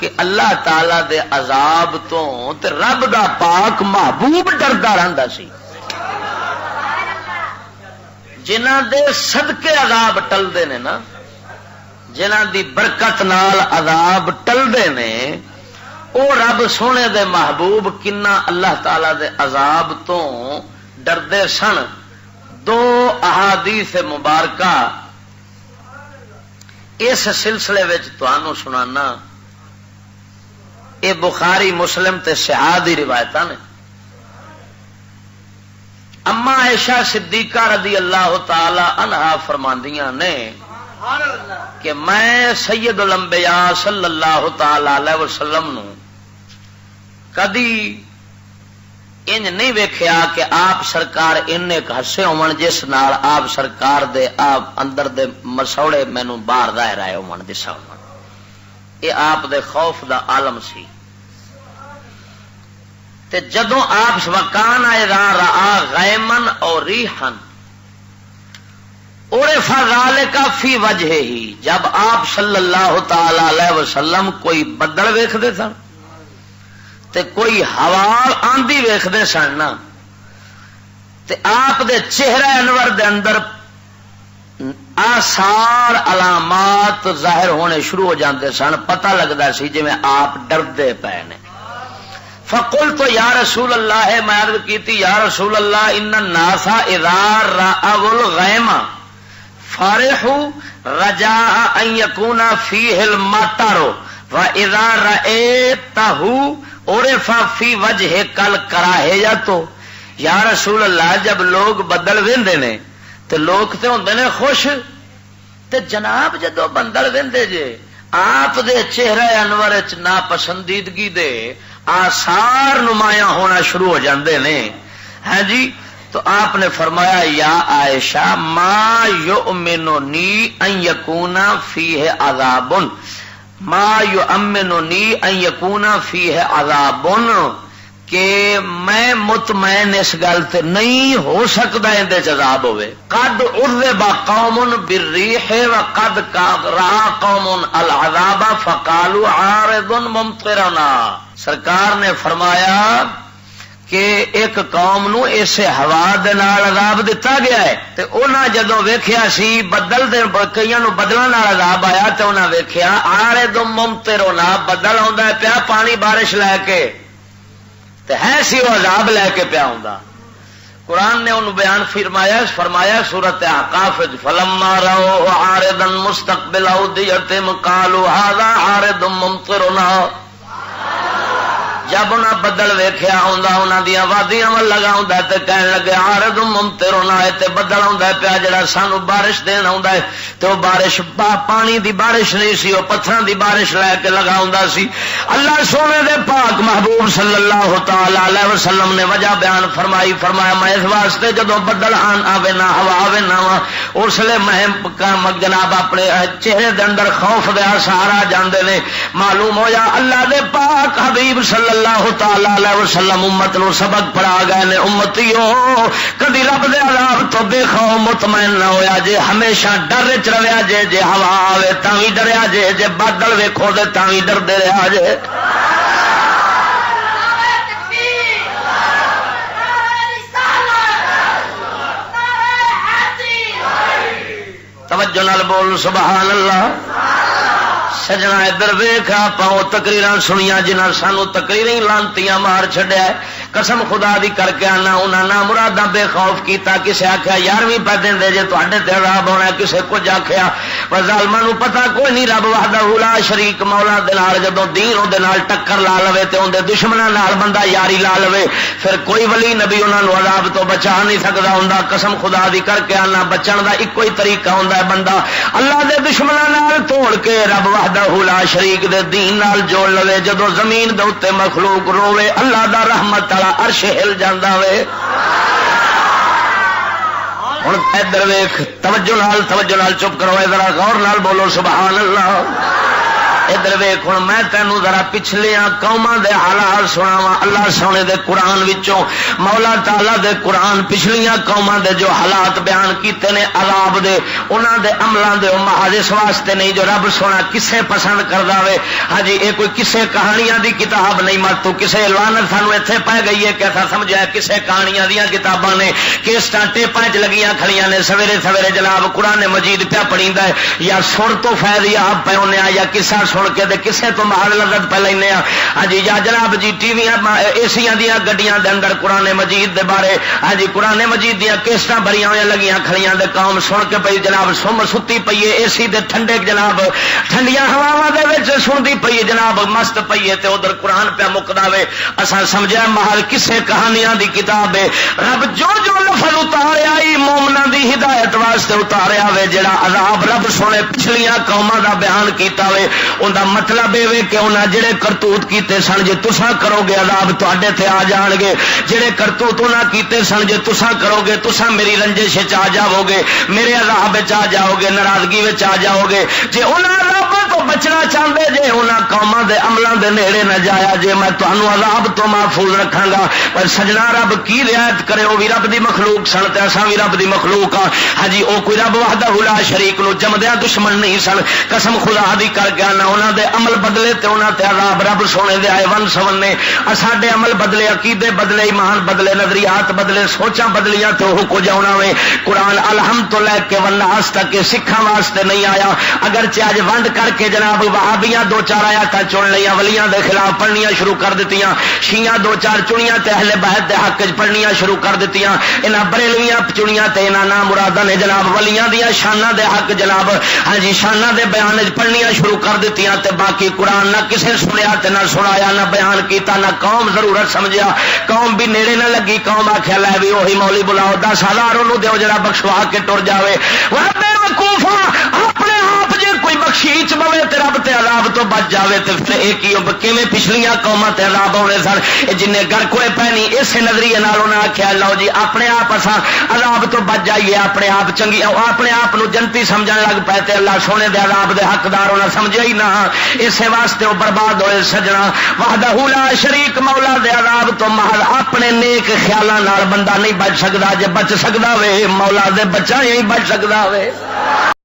کہ اللہ تعالی دے عذاب تو تے رب دا پاک محبوب ڈردا رہندا سی، جنہاں دے صدقے عذاب ٹلدے نے نا، جنہاں دی برکت نال عذاب ٹلدے نے، او رب سونے دے محبوب کنا اللہ تعالی دے عذاب تو ڈردے سن۔ دو احادیث مبارکہ اس سلسلے وچ تانوں سنانا، یہ بخاری مسلم تے صحابی روایتاں نے۔ اما عائشہ صدیقہ رضی اللہ تعالی عنہا فرماندیاں نے کہ میں سید الانبیاء صلی اللہ تعالی علیہ وسلم نو کدی انج نہیں ویکھیا کہ آپ سرکار اننے ہسے ہون جس نال آپ سرکار دے آپ اندر دے مسوڑے مینوں باہر ظاہر آئے ہون دسا ہون، یہ آپ دے خوف دا عالم سی۔ تے جدوں آپ وکان را غیمن اور ریحن عرف ذالک فی وجہ ہی، جب آپ صلی اللہ تعالی علیہ وسلم کوئی بدل ویکھدے سن تے کوئی ہوا آندھی ویکھدے سن نا، تے آپ دے چہرے انور دے اندر آثار علامات ظاہر ہونے شروع ہو جاندے سن، پتہ لگدا سی جویں آپ ڈردے پے نے۔ فقلت یا رسول اللہ، میں عرض کیتی یا رسول اللہ ان الناس اذا رأوا الغیم فرحوا رجاء ان يكون فيه المطر واذا رأيته عرف في وجهك الكراهیۃ۔ یا رسول اللہ جب لوگ بدل ویندے نے تے لوگ تے ہوندے نے خوش، تے جناب جدو بدل ویندے جے آپ دے چہرے انور وچ ناپسندیدگی دے آثار نمایاں ہونا شروع ہو جاندے نے، ہاں جی۔ تو آپ نے فرمایا یا عائشہ ما یؤمننی ان یکون فیہ عذاب، ما یؤمننی ان یکون فیہ عذاب، کہ میں مطمئن اس گل تے نہیں ہو سکتا اندے عذاب ہوئے۔ قد عذب قوم بالریح وقد رأى قوم العذاب فقالوا عارض ممطرنا۔ سرکار نے فرمایا کہ ایک قوم نو اسے ہوا دے نال عذاب دتا گیا ہے، تے انہاں جدوں ویکھیا سی بدل دے کئیاں نو بدلاں نال عذاب آیا، تے انہاں ویکھیا عارض ممطرنا، بدل آندا پیا پانی بارش لے کے، تے ہے سی وہ عذاب لے کے پیا ہوندا۔ قرآن نے انہوں بیان فرمایا سورۃ احقاف فلما رأوا عارضا مستقبل اودیتہم قالوا ھذا عارض ممطرنا۔ جب انہاں بدل ویکھیا ہوندا انہاں دیاں وادیاں ول لگا ہوندا تے کہن لگے عارض ممطرنا، تے بدل ہوندا پیا جڑا سانو بارش دین ہوندا ہے، تے وہ بارش پانی دی بارش نہیں سی، وہ پتھراں دی بارش لے کے لگا ہوندا سی۔ اللہ سونے دے پاک محبوب صلی اللہ تعالی علیہ وسلم نے وجہ بیان فرمایا میں اس واسطے جدوں بدل آوے نہ ہوا آوے نہ اس لیے میں جناب اپنے چہرے دے اندر خوف دے آثار آ جاندے نے۔ معلوم ہویا اللہ دے پاک حبیب صلی اللہ تعالی علیہ وسلم امت نو سبق پڑھا گئے نے، امتیو کدی رب دے عذاب تو بے خوف مطمئن نہ ہویا جے، ہمیشہ ڈر وچ رہیا جے، جے ہوا آوے تاں وی ڈریا جے، جے بادل ویکھو تے تاں وی ڈردے رہیا جے۔ توجہ نال بول سبحان اللہ۔ سجنا ادھر ویخ، آپ تقریر سنیا جنہیں سانو تقریر لانتیاں مار چڈیا ہے، قسم خدا دی کر کے آنا انہوں نے مرادہ بے خوف کیتا، کسے آخیا 11ویں پہ دیں جے تے عذاب ہونا، کسے کچھ آخیا ظالماں پتا کوئی نہیں، رب وحدہ لا شریک مولا دے نال جدوں دین اون دے نال ٹکر لا لوے تے اون دے دشمناں نال بندہ یاری لا لوے، پھر کوئی ولی نبی انہاں نوں عذاب تو بچا نہیں سکدا ہوندا۔ قسم خدا دی کر کے آنا بچن دا ایکو ہی طریقہ ہوندا ہے، بندہ اللہ دے دشمناں نال توڑ کے رب وحدہ لا شریک دے دین نال جوڑ لوے۔ جدوں زمین دے اوتے مخلوق روے اللہ دا رحمت والا عرش ہل جاندا وے۔ ہن ادھر ویکھ، توجہ نال چپ کرو، ذرا غور نال بولو سبحان اللہ۔ ادھر ویکھ ہن میں تینوں ذرا پچھلیاں قوماں دے حالات سناواں اللہ سونے دے قرآن وچوں مولا تعالی دے قرآن پچھلیاں قوماں دے جو حالات بیان کیتے نے عذاب دے انہاں دے عملاں دے محض اس واسطے نہیں جو رب سونا کسے پسند کردا وے ہاں جی اے کوئی کسے کہانیاں دی کتاب نہیں مت تو کسے لعنت سانو ایتھے پے گئی ہے کہ اساں سمجھیا کسے کہانیاں دیاں کتاباں نے کیسٹاں ٹیپاں وچ لگیاں کھڑیاں نے سویرے سویرے جناب قرآن مجید پیا پڑھیندا ہے یا سر تو فیض یاب پہ ہونے یا قصہ سن کے تے کسے تو محل لذت پہ لینے ہاں جی یا جناب جی ٹی وی ایسیاں دیاں گڈیاں دے اندر قرآن مجید دے بارے ہاں جی قرآن مجید دیاں کیسٹاں بھریاں ہوئیاں لگیاں کھڑیاں دے قوم سن کے پئی جناب ستی پئی اے سی دے ٹھنڈے جناب ٹھنڈیاں ہواواں دے وچ سنتی پئی جناب مست پئی تے ادھر قرآن پہ مکدا وے اساں سمجھیا محل کسے کہانیاں دی کتاب ہے رب جو جو لفظ اتاریا ہی مومناں دی ہدایت واسطے اتاریا وے جڑا عذاب رب سونے پچھلیاں قوماں دا بیان کیتا وے اوندا مطلب اے وے کہ انہاں جڑے کرتوت کیتے سن جے تساں کرو گے عذاب تواڈے تے آ جان گے جڑے کرتوت انہاں کیتے سن جے تساں کرو گے تساں میری رنجش وچ آ جاؤ گے میرے عذاب وچ آ جاؤ گے ناراضگی وچ آ جاؤ گے جے انہاں رب تو بچنا چاہندے جے انہاں قوماں دے عملاں دے نیڑے نہ جایا جے میں تانوں عذاب تو محفوظ رکھاں گا پر سجنا رب کی رعایت کرے او وی رب دی مخلوق سن تے اساں وی رب دی مخلوق ہاں ہاں جی او کوئی رب وحدہ لا شریک نو جمدیاں دشمن نہیں سن قسم خدا دی کر گیا نہ انہاں دے عمل بدلے تے انہاں تے عذاب رب سونے دے آئے ون سون نے ساڈے عمل بدلے عقیدے بدلے ایمان بدلے نظریات بدلے سوچاں بدلیاں تے او کچھ آنا وے قرآن الحمد تو لے کے والناس تک کے سکھاں واسطے نہیں آیا اگرچہ اج ونڈ کر کے جناب وہابیاں دو چار آیاتاں چن لیاں ولیاں دے خلاف پڑھنیاں شروع کر دتیاں شیعہ دو چار چنیاں تے اہل بیت دے حق وچ پڑھنیاں شروع کر دتیاں انہاں بریلویاں چنیاں تے انہاں نام مراداں نے جناب ولیاں دیاں شاناں دے حق جناب ہاں جی شاناں دے بیان وچ پڑھنیاں شروع کر دتیاں تے باقی قرآن نہ کسے سنیا تے نہ سنایا نہ بیان کیتا نہ قوم ضرورت سمجھیا قوم بھی نیڑے نہ لگی قوم آکھیا لے بھی وہی مولی بلاؤ 10,000 انہوں دیو جڑا بخشوا کے ٹر جاوے وہ بے وقوفا اپنے آپ جے کوئی بخشیچ بوے تے رب تے عذاب تو بچ جاوے تے پھر ایک ہی کیویں پچھلیاں قوماں تے عذاب ہونے سن جن گڑکوئے پہنی اسے نظریے نال انہاں آکھیا لو جی اپنے آپ اساں عذاب تو بچ جائیے اپنے آپ چنگی اپنے آپ نو جنتی سمجھن لگ پے تے اللہ سونے دے عذاب دے حقدار انہاں سمجھیا ہی نہ اسے واسطے وہ برباد ہوئے سجنا وحدہ لا شریک مولا دے عذاب تو محض اپنے نیک خیالاں نال بندہ نہیں بچ سکدا جے بچ سکدا وے مولا دے بچا ہی بچ سکدا وے